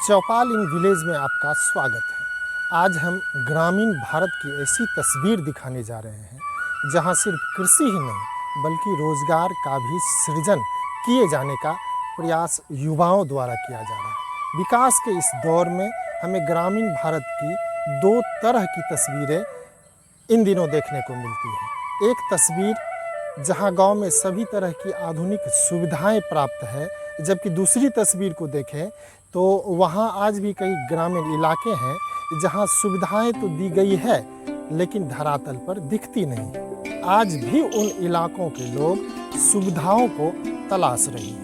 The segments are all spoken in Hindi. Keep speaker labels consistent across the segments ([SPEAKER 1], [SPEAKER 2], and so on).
[SPEAKER 1] चौपाल इन विलेज में आपका स्वागत है। आज हम ग्रामीण भारत की ऐसी तस्वीर दिखाने जा रहे हैं जहां सिर्फ कृषि ही नहीं बल्कि रोजगार का भी सृजन किए जाने का प्रयास युवाओं द्वारा किया जा रहा है। विकास के इस दौर में हमें ग्रामीण भारत की दो तरह की तस्वीरें इन दिनों देखने को मिलती हैं। एक तस्वीर जहां गांव में सभी तरह की आधुनिक सुविधाएं प्राप्त है, जबकि दूसरी तस्वीर को देखें तो वहाँ आज भी कई ग्रामीण इलाके हैं जहाँ सुविधाएं तो दी गई है लेकिन धरातल पर दिखती नहीं। आज भी उन इलाकों के लोग सुविधाओं को तलाश रहे हैं।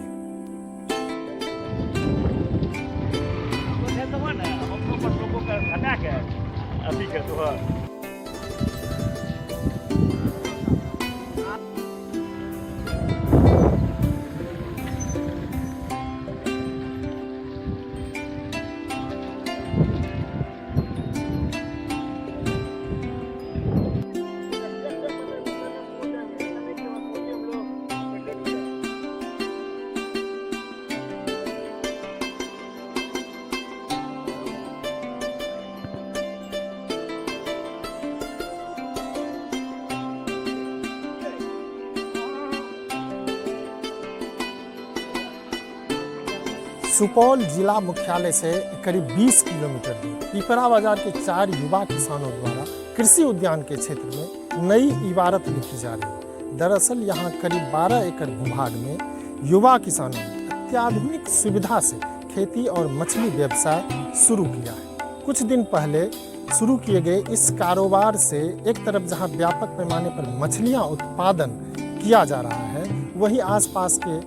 [SPEAKER 1] सुपौल जिला मुख्यालय से करीब 20 किलोमीटर दूर पिपरा बाजार के 4 युवा किसानों द्वारा कृषि उद्यान के क्षेत्र में नई इबारत लिखी जा रही है। दरअसल यहाँ करीब 12 एकड़ भूभाग में युवा किसानों ने अत्याधुनिक सुविधा से खेती और मछली व्यवसाय शुरू किया है। कुछ दिन पहले शुरू किए गए इस कारोबार से एक तरफ जहाँ व्यापक पैमाने पर मछलियाँ उत्पादन किया जा रहा है, वहीं आसपास के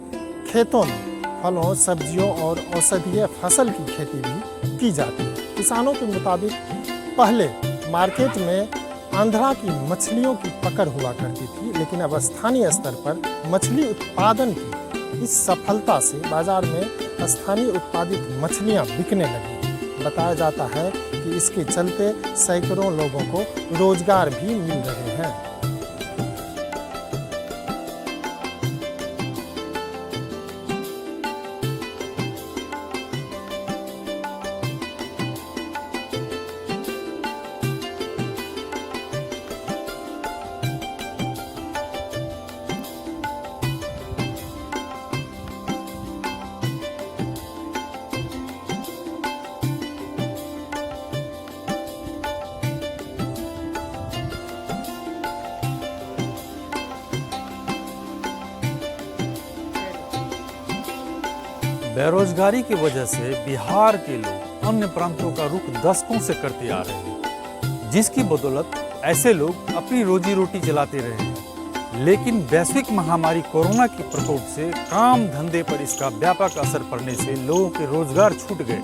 [SPEAKER 1] खेतों में फलों, सब्जियों और औषधीय फसल की खेती भी की जाती है। किसानों के मुताबिक पहले मार्केट में आंध्रा की मछलियों की पकड़ हुआ करती थी, लेकिन अब स्थानीय स्तर पर मछली उत्पादन की इस सफलता से बाजार में स्थानीय उत्पादित मछलियां बिकने लगी। बताया जाता है कि इसके चलते सैकड़ों लोगों को रोजगार भी मिल रहे हैं।
[SPEAKER 2] बेरोजगारी की वजह से बिहार के लोग अन्य प्रांतों का रुख दशकों से करते आ रहे हैं, जिसकी बदौलत ऐसे लोग अपनी रोजी रोटी चलाते रहे हैं। लेकिन वैश्विक महामारी कोरोना के प्रकोप से काम धंधे पर इसका व्यापक असर पड़ने से लोगों के रोजगार छूट गए।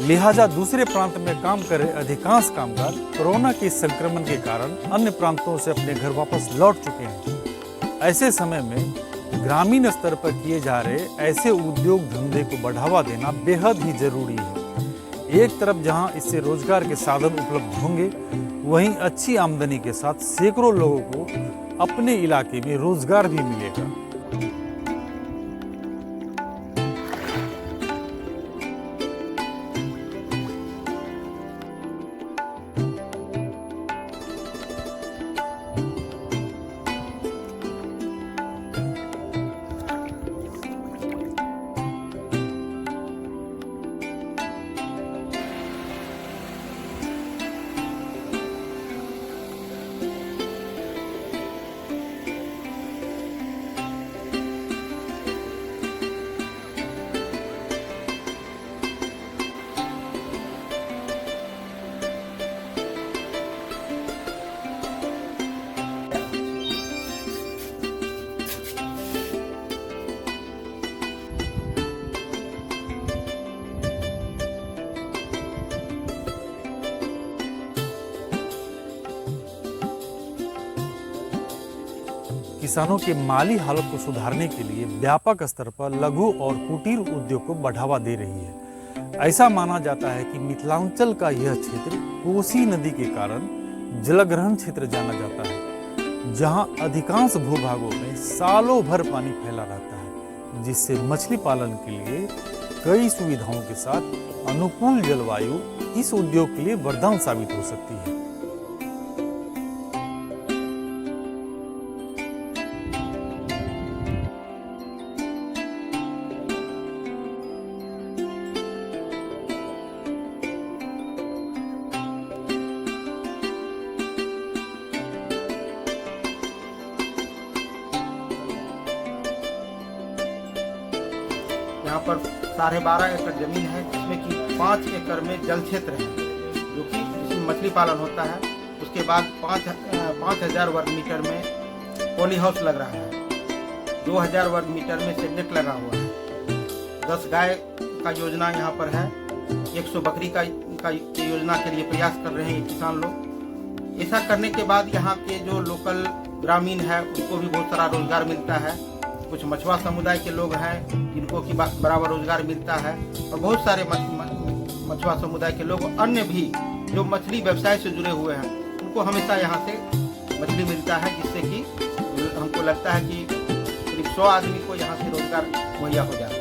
[SPEAKER 2] लिहाजा दूसरे प्रांत में काम कर रहे अधिकांश कामगार कोरोना के संक्रमण के कारण अन्य प्रांतों से अपने घर वापस लौट चुके हैं। ऐसे समय में ग्रामीण स्तर पर किए जा रहे ऐसे उद्योग धंधे को बढ़ावा देना बेहद ही जरूरी है। एक तरफ जहां इससे रोजगार के साधन उपलब्ध होंगे, वहीं अच्छी आमदनी के साथ सैकड़ों लोगों को अपने इलाके में रोजगार भी मिलेगा। किसानों के माली हालत को सुधारने के लिए व्यापक स्तर पर लघु और कुटीर उद्योग को बढ़ावा दे रही है। ऐसा माना जाता है कि मिथिलांचल का यह क्षेत्र कोसी नदी के कारण जलग्रहण क्षेत्र जाना जाता है, जहां अधिकांश भूभागों में सालों भर पानी फैला रहता है, जिससे मछली पालन के लिए कई सुविधाओं के साथ अनुकूल जलवायु इस उद्योग के लिए वरदान साबित हो सकती है।
[SPEAKER 3] यहाँ पर 12.5 एकड़ जमीन है, जिसमें कि 5 एकड़ में जल क्षेत्र है, जो कि जिसमें मछली पालन होता है। उसके बाद 5,000 वर्ग मीटर में पॉली हाउस लग रहा है, 2,000 वर्ग मीटर में से नेट लगा हुआ है, 10 गाय का योजना यहाँ पर है, 100 बकरी का योजना के लिए प्रयास कर रहे हैं किसान लोग। ऐसा करने के बाद यहाँ के जो लोकल ग्रामीण है उनको भी बहुत सारा रोजगार मिलता है। कुछ मछुआ समुदाय के लोग हैं जिनको कि बराबर रोजगार मिलता है, और बहुत सारे मछुआ समुदाय के लोग अन्य भी जो मछली व्यवसाय से जुड़े हुए हैं उनको हमेशा यहाँ से मछली मिलता है, जिससे कि हमको लगता है कि करीब 100 आदमी को यहाँ से रोजगार मुहैया हो जाता है।